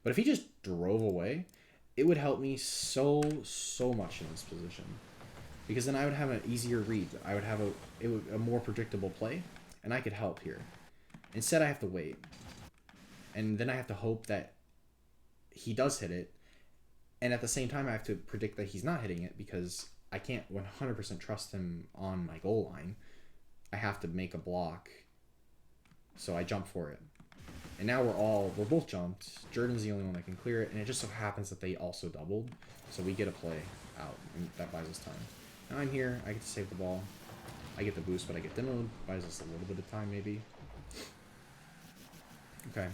But if he just drove away, it would help me so much in this position. Because then I would have an easier read. I would have a more predictable play, and I could help here. Instead, I have to wait. And then I have to hope that he does hit it. And at the same time, I have to predict that he's not hitting it because I can't 100% trust him on my goal line. I have to make a block. So I jump for it. And now we're both jumped. Jordan's the only one that can clear it. And it just so happens that they also doubled. So we get a play out. And that buys us time. Now I'm here. I get to save the ball. I get the boost, but I get demoed. Buys us a little bit of time, maybe. Okay.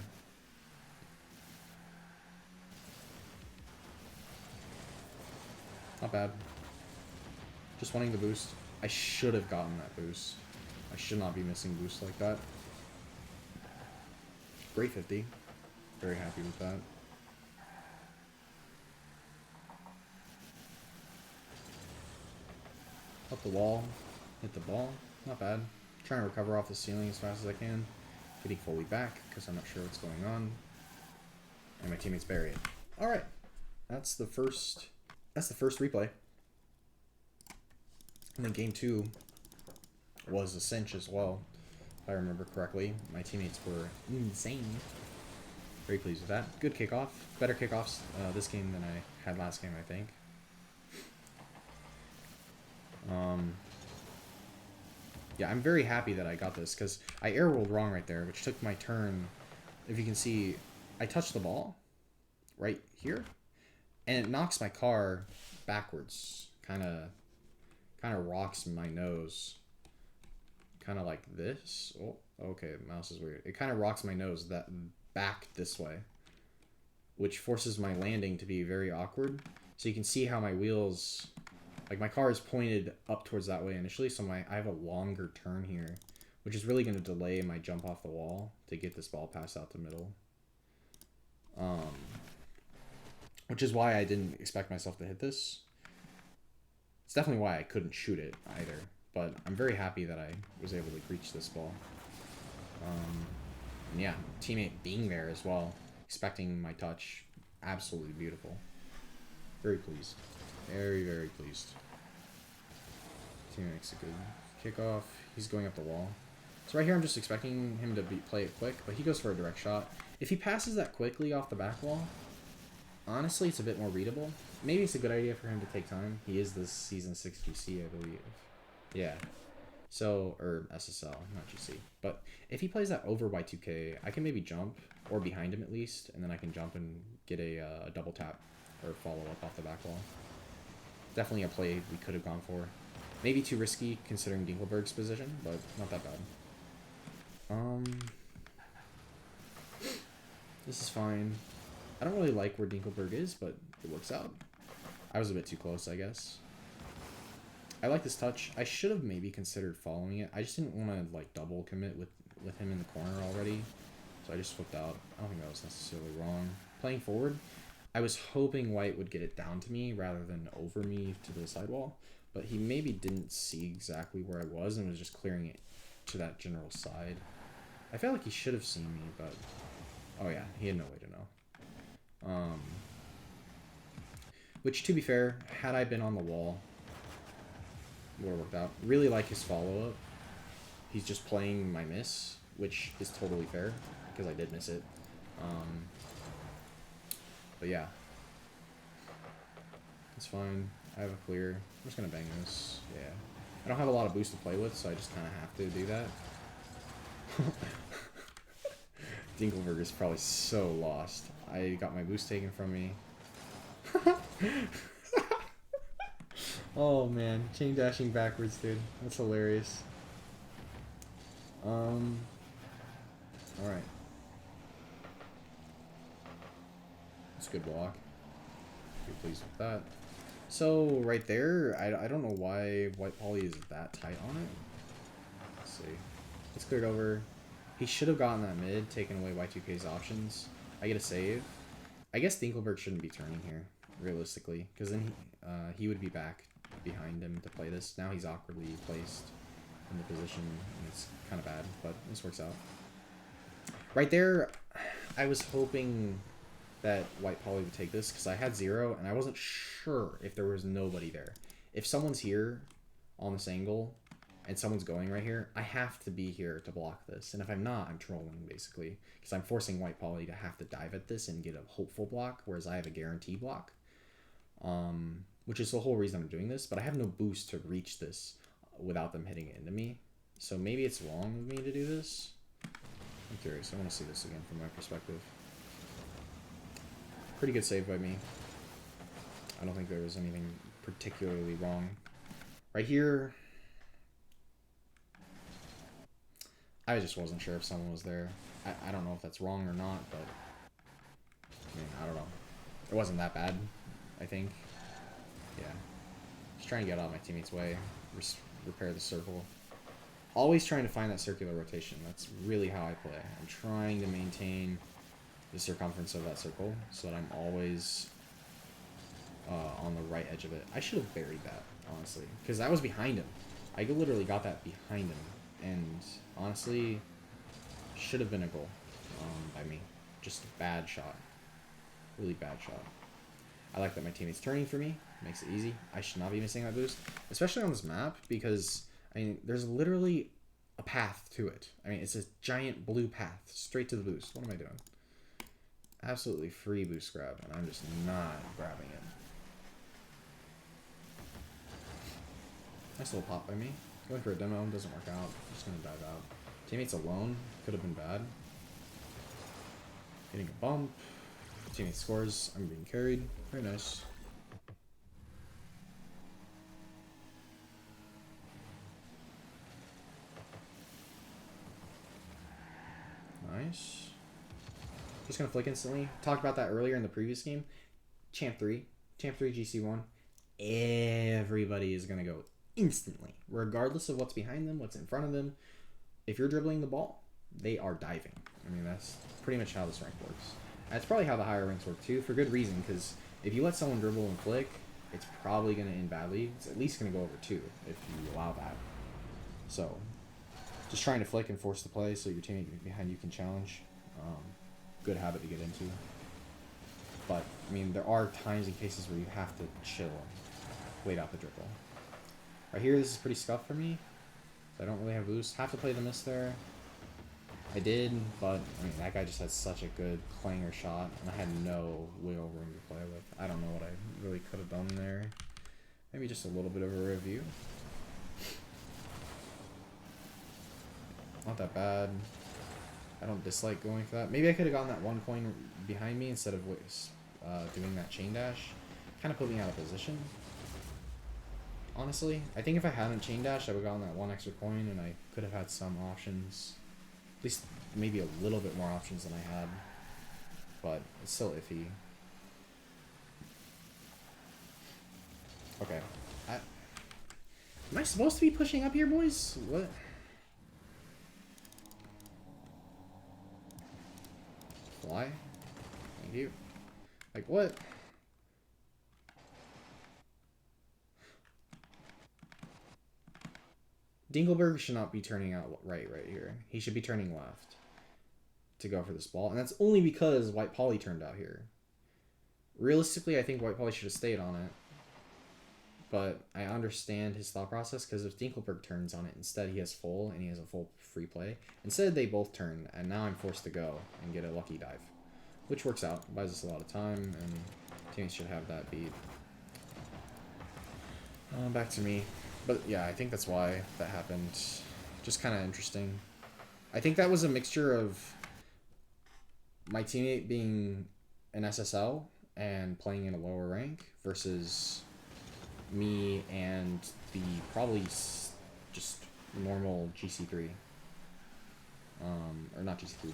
Not bad. Just wanting the boost. I should have gotten that boost. I should not be missing boosts like that. Great 50. Very happy with that. Up the wall. Hit the ball. Not bad. Trying to recover off the ceiling as fast as I can. Getting fully back because I'm not sure what's going on. And my teammates bury it. Alright. That's the first replay. And then game 2 was a cinch as well. If I remember correctly. My teammates were insane. Very pleased with that. Good kickoff. Better kickoffs this game than I had last game, I think. Yeah, I'm very happy that I got this because I air rolled wrong right there, which took my turn. If you can see, I touched the ball right here, and it knocks my car backwards. Kind of rocks my nose. Kind of like this. Oh, okay, mouse is weird. It kind of rocks my nose that back this way, which forces my landing to be very awkward. So you can see how my wheels, like my car is pointed up towards that way initially, so I have a longer turn here, which is really going to delay my jump off the wall to get this ball passed out the middle. Which is why I didn't expect myself to hit this. It's definitely why I couldn't shoot it either. But I'm very happy that I was able to reach this ball. And yeah, teammate being there as well, expecting my touch, absolutely beautiful. Very pleased. Very, very pleased. Teammate makes a good kickoff. He's going up the wall. So right here I'm just expecting him to play it quick, but he goes for a direct shot. If he passes that quickly off the back wall, honestly it's a bit more readable. Maybe it's a good idea for him to take time. He is the Season 6 GC, I believe. Yeah. So, or SSL, not GC. But if he plays that over by 2K, I can maybe jump, or behind him at least, and then I can jump and get a double tap or follow up off the back wall. Definitely a play we could have gone for. Maybe too risky considering Dinkelberg's position, but not that bad. This is fine. I don't really like where Dinkelberg is, but it works out. I was a bit too close, I guess. I like this touch. I should have maybe considered following it. I just didn't want to like double commit with him in the corner already. So I just flipped out. I don't think that was necessarily wrong. Playing forward, I was hoping White would get it down to me rather than over me to the sidewall. But he maybe didn't see exactly where I was and was just clearing it to that general side. I felt like he should have seen me, but... Oh yeah, he had no way to know. Which, to be fair, had I been on the wall, would have worked out. Really like his follow-up. He's just playing my miss, which is totally fair, because I did miss it. But yeah. It's fine. I have a clear. I'm just going to bang this. Yeah. I don't have a lot of boost to play with, so I just kind of have to do that. Dinkelberg is probably so lost. I got my boost taken from me. Oh man, chain dashing backwards, dude. That's hilarious. Alright. That's a good block. Be pleased with that. So, right there, I don't know why White Poly is that tight on it. Let's see. It's cleared over. He should have gotten that mid, taken away Y2K's options. I get a save. I guess Dinkelberg shouldn't be turning here, realistically, because then he would be back behind him to play this. Now he's awkwardly placed in the position, and it's kind of bad, but this works out. Right there, I was hoping that White Poly would take this, because I had 0, and I wasn't sure if there was nobody there. If someone's here on this angle, and someone's going right here, I have to be here to block this. And if I'm not, I'm trolling, basically. Because I'm forcing White Poly to have to dive at this and get a hopeful block, whereas I have a guarantee block. Which is the whole reason I'm doing this, but I have no boost to reach this without them hitting it into me. So maybe it's wrong of me to do this. I'm curious. I want to see this again from my perspective. Pretty good save by me. I don't think there was anything particularly wrong. Right here, I just wasn't sure if someone was there. I don't know if that's wrong or not, but I mean, I don't know. It wasn't that bad, I think. Yeah. Just trying to get out of my teammate's way. Repair the circle. Always trying to find that circular rotation. That's really how I play. I'm trying to maintain the circumference of that circle so that I'm always on the right edge of it. I should have buried that, honestly, because I was behind him. I literally got that behind him, and honestly, should have been a goal by me. Just a bad shot. Really bad shot. I like that my teammate's turning for me. Makes it easy. I should not be missing that boost, especially on this map, because I mean, there's literally a path to it. I mean, it's a giant blue path straight to the boost. What am I doing? Absolutely free boost grab, and I'm just not grabbing it. Nice little pop by me. Going for a demo, doesn't work out. I'm just gonna dive out. Teammates alone, could have been bad. Getting a bump. Teammate scores, I'm being carried. Very nice. Nice. Just gonna flick instantly. Talked about that earlier in the previous game. Champ 3 GC1. Everybody is gonna go instantly, regardless of what's behind them, what's in front of them. If you're dribbling the ball, they are diving. I mean, that's pretty much how this rank works. That's probably how the higher ranks work too, for good reason, because if you let someone dribble and flick, it's probably going to end badly. It's at least going to go over 2 if you allow that. So, just trying to flick and force the play so your teammate behind you can challenge. Good habit to get into. But, I mean, there are times and cases where you have to chill and wait out the dribble. Right here, this is pretty scuffed for me. So I don't really have boost. Have to play the miss there. I did, but I mean, that guy just had such a good clanger shot, and I had no wiggle room to play with. I don't know what I really could have done there. Maybe just a little bit of a review. Not that bad. I don't dislike going for that. Maybe I could have gotten that 1 coin behind me instead of doing that chain dash. Kind of put me out of position. Honestly, I think if I hadn't chain dashed, I would have gotten that 1 extra coin, and I could have had some options. At least maybe a little bit more options than I had. But it's still iffy. Okay. Am I supposed to be pushing up here, boys? What? Fly? Thank you. Like, what? Dinkelberg should not be turning out right here. He should be turning left to go for this ball. And that's only because White Poly turned out here. Realistically, I think White Poly should have stayed on it. But I understand his thought process, because if Dinkelberg turns on it instead, he has full, and he has a full free play. Instead, they both turn, and now I'm forced to go and get a lucky dive. Which works out. Buys us a lot of time, and teams should have that beat. Back to me. But yeah, I think that's why that happened. Just kind of interesting. I think that was a mixture of my teammate being an SSL and playing in a lower rank versus me and the probably just normal GC3. Or not GC3,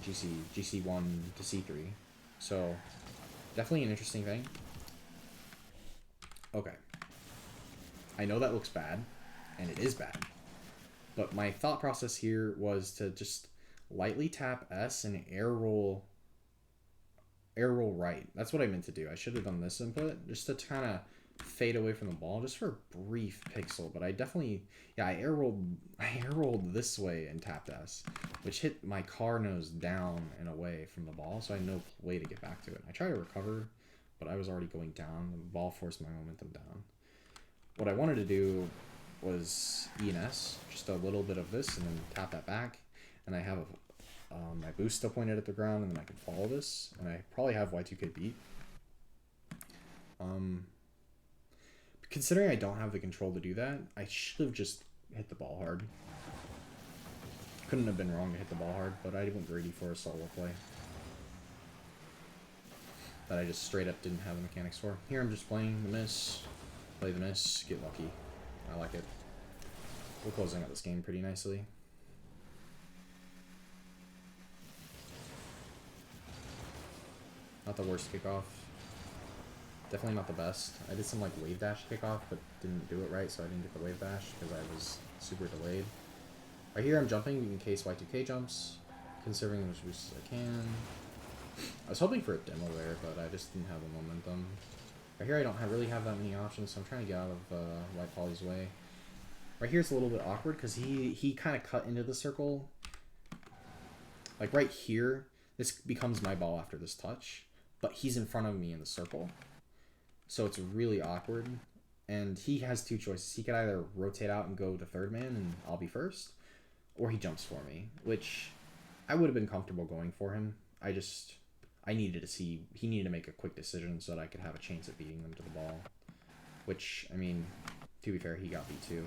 GC1 to C3. So, definitely an interesting thing. Okay. I know that looks bad, and it is bad. But my thought process here was to just lightly tap S and air roll right. That's what I meant to do. I should have done this input just to kind of fade away from the ball just for a brief pixel, but I definitely, yeah, I air rolled this way and tapped S, which hit my car nose down and away from the ball, so I had no way to get back to it. I tried to recover, but I was already going down. The ball forced my momentum down. What I wanted to do was E and S, just a little bit of this, and then tap that back, and I have my boost still pointed at the ground, and then I can follow this, and I probably have Y2K beat. Considering I don't have the control to do that, I should have just hit the ball hard. Couldn't have been wrong to hit the ball hard, but I went greedy for a solo play that I just straight up didn't have the mechanics for. Here I'm just playing the miss, play the miss, get lucky. I like it. We're closing out this game pretty nicely. Not the worst kickoff. Definitely not the best. I did some like wave dash kickoff, but didn't do it right, so I didn't get the wave dash because I was super delayed. Right here I'm jumping in case Y2K jumps, conserving as much boost as I can. I was hoping for a demo there, but I just didn't have the momentum. Right here I don't really have that many options, so I'm trying to get out of White Poly's way. Right here it's a little bit awkward because he kind of cut into the circle. Like right here, this becomes my ball after this touch, but he's in front of me in the circle. So it's really awkward, and he has two choices. He could either rotate out and go to third man and I'll be first, or he jumps for me, which I would have been comfortable going for him. I needed to see, he needed to make a quick decision so that I could have a chance at beating them to the ball, which, I mean, to be fair, he got beat too.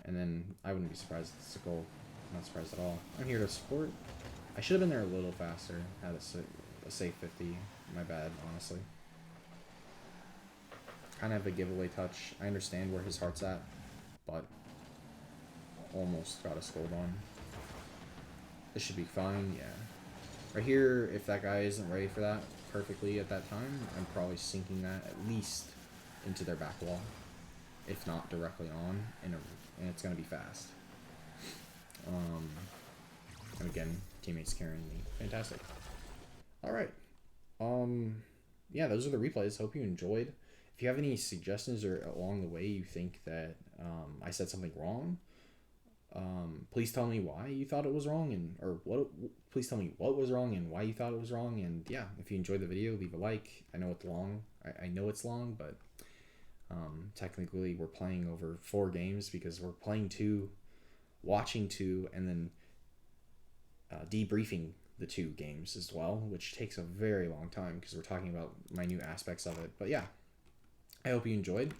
And then I wouldn't be surprised if it's a goal. Not surprised at all. I'm here to support. I should have been there a little faster, had a safe 50. My bad, honestly. Kind of a giveaway touch. I understand where his heart's at, but almost got a scold on. This should be fine, yeah. Right here, if that guy isn't ready for that perfectly at that time, I'm probably sinking that at least into their back wall, if not directly on, and it's going to be fast. And again, teammates carrying me. Fantastic. Alright. Yeah, those are the replays. Hope you enjoyed. If you have any suggestions or along the way you think that I said something wrong, please tell me why you thought it was wrong, please tell me what was wrong and why you thought it was wrong. And yeah, if you enjoyed the video, leave a like. I know it's long. I know it's long, but technically we're playing over 4 games because we're playing 2, watching 2, and then debriefing the 2 games as well, which takes a very long time because we're talking about minute aspects of it. But yeah, I hope you enjoyed,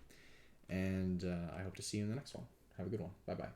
and I hope to see you in the next one. Have a good one. Bye-bye.